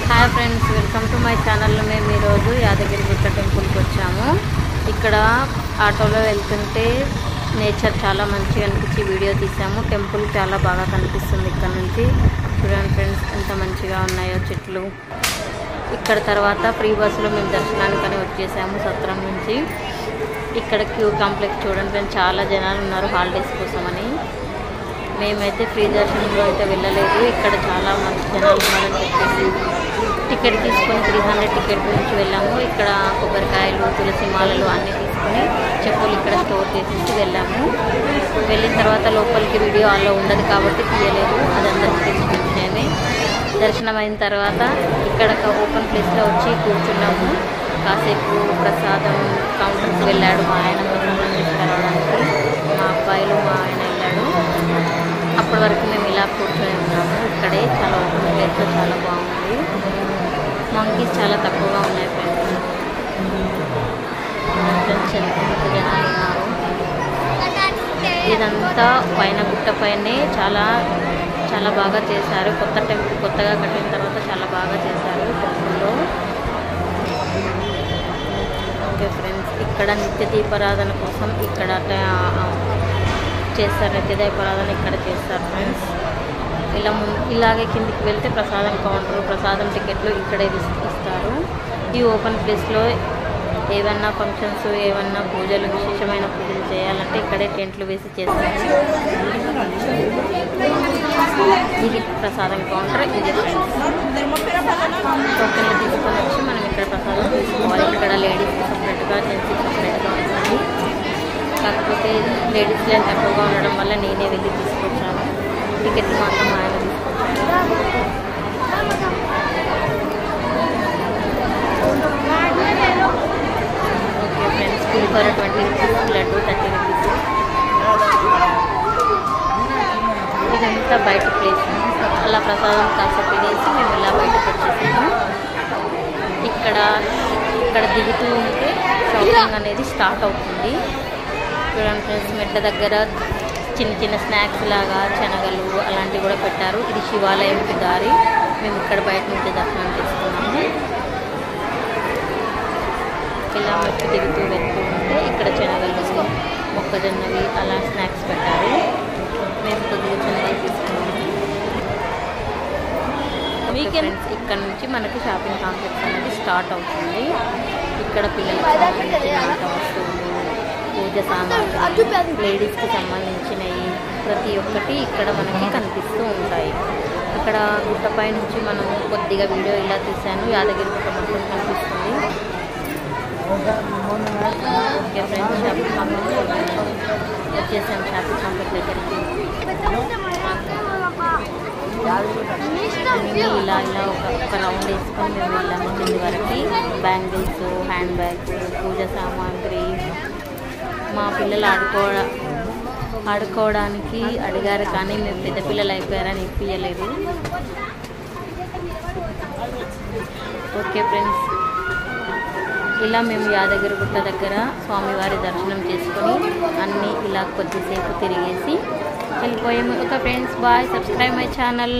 Hi friends, welcome to my channel. మేము ఈరోజు యాదగిరిగుట్ట టెంపుల్కి వచ్చాము. ఇక్కడ ఆటోలో వెళ్తుంటే నేచర్ చాలా మంచిగా అనిపించి వీడియో తీసాము. టెంపుల్ చాలా బాగా కనిపిస్తుంది. ఇక్కడ నుంచి చూడండి ఫ్రెండ్స్, ఎంత మంచిగా ఉన్నాయో చెట్లు. ఇక్కడ తర్వాత ఫ్రీ బస్సులో మేము దర్శనానికని వచ్చేసాము సత్రం నుంచి. ఇక్కడ క్యూ కాంప్లెక్స్ చూడండి ఫ్రెండ్స్, చాలా జనాలు ఉన్నారు హాలిడేస్ కోసమని. మేమైతే ఫ్రీ దర్శనంలో అయితే వెళ్ళలేదు. ఇక్కడ చాలా మంది జనాలు ఉన్నారని చెప్పేసి టికెట్ తీసుకొని 300 టికెట్ నుంచి వెళ్ళాము. ఇక్కడ కొబ్బరికాయలు, తులసి మాలలు అన్నీ తీసుకొని చెప్పులు ఇక్కడ స్టోర్ చేసేసి వెళ్ళాము. వెళ్ళిన తర్వాత లోపలికి వీడియో అలా ఉండదు కాబట్టి తీయలేదు, అది అందరికీ తెలిసిన విషయమే. దర్శనం అయిన తర్వాత ఇక్కడ ఓపెన్ ప్లేస్లో వచ్చి కూర్చున్నాము. కాసేపు ప్రసాదం కౌంటర్కి వెళ్ళాడు మా ఆయన ప్రసాదం తీసుకురావడానికి. మా అబ్బాయిలు మా ఆయన వెళ్ళాడు. అప్పటి వరకు మేము ఇలా కూర్చొని ఉన్నాము. ఇక్కడే చాలా ఓపెన్ ప్లేస్లో చాలా బాగుంది. మంకీస్ చాలా తక్కువగా ఉన్నాయి ఫ్రెండ్స్. జనాలు ఉన్నారు. ఇదంతా పైన గుట్ట పైనే చాలా చాలా బాగా చేశారు. కొత్త టెంపుల్ కొత్తగా కట్టిన తర్వాత చాలా బాగా చేశారు టెంపుల్లో. ఓకే ఫ్రెండ్స్, ఇక్కడ నిత్య దీపారాధన కోసం ఇక్కడ చేస్తారు. నిత్య దీపారాధన ఇక్కడ చేస్తారు ఫ్రెండ్స్. ఇలాగే కిందికి వెళ్తే ప్రసాదం కౌంటర్, ప్రసాదం టికెట్లు ఇక్కడే ఇస్తారు. ఈ ఓపెన్ ప్లేస్లో ఏమన్నా ఫంక్షన్స్, ఏమన్నా పూజలు, విశేషమైన పూజలు చేయాలంటే ఇక్కడే టెంట్లు వేసి చేస్తారు. ఇది ప్రసాదం కౌంటర్. ఇది ఫ్రెండ్స్, టోకెన్లు తీసుకొని వచ్చి మనం ఇక్కడ ప్రసాదం తీసుకోవాలి. ఇక్కడ లేడీస్కి సపరేట్గా, జెంట్స్కి సపరేట్గా ఉంటుంది. కాకపోతే లేడీస్ లైన్ తక్కువగా ఉండడం వల్ల నేనే వెళ్ళి తీసుకొచ్చాను. టికెట్ మాత్రం ఆయన తీసుకొచ్చాను. ఓకే ఫ్రెండ్స్, పులిహోర 20 రూపీస్, లడ్డు 30 రూపీస్. ఇదంతా బయట ప్లేస్. అలా ప్రసాదం కాస్త తినేసి మేము ఇలా బయటకు వచ్చేసాము. ఇక్కడ దిగుతూ ఉంటే షాపింగ్ అనేది స్టార్ట్ అవుతుంది. చూడండి ఫ్రెండ్స్, మెట్ల దగ్గర చిన్న చిన్న స్నాక్స్ లాగా శనగలు అలాంటివి కూడా పెట్టారు. ఇది శివాలయంకి దారి. మేము ఇక్కడ బయట నుంచి దర్శనం చేసుకున్నాము. ఇలా మెట్లు దిగుతూ వెళ్తూ ఉంటే ఇక్కడ శనగలు, మొక్కజొన్నవి అలా స్నాక్స్ పెట్టారు. మేము కొద్దిగా శనగలు తీసుకున్నాము. ఫ్రెండ్స్, ఇక్కడ నుంచి మనకి షాపింగ్ కాంప్లెక్స్ అనేది స్టార్ట్ అవుతుంది. ఇక్కడ పిల్లలకి సంబంధించిన ఆట వస్తువులు, పూజ సామాగ్రి, లేడీస్కి సంబంధించినవి ప్రతి ఒక్కటి ఇక్కడ మనకి కనిపిస్తూ ఉంటాయి. ఇక్కడ గుట్టపై నుంచి మనం కొద్దిగా వీడియో ఇలా తీసాను. యాదగిరిగుట్ట మొత్తం కనిపిస్తుంది. ఓకే ఫ్రెండ్స్, షాపింగ్ కాంప్లెక్స్ వచ్చేసాను. షాపింగ్ కాంప్లెక్స్ దగ్గరికి ఇలా ఒక రౌండ్ వేసుకొని మేము వెళ్ళాము. కింది వరకు బ్యాంగిల్స్, హ్యాండ్ బ్యాగ్స్, పూజ సామాగ్రి. మా పిల్లలు ఆడుకోవడానికి అడిగారు, కానీ మేము పెద్ద పిల్లలు అయిపోయారని ఇప్పించలేదు. ఓకే ఫ్రెండ్స్, ఇలా మేము యాదగిరిగుట్ట దగ్గర స్వామివారి దర్శనం చేసుకొని అన్నీ ఇలా కొద్దిసేపు తిరిగేసి వెళ్ళిపోయాము. Okay friends, bye. Subscribe my channel.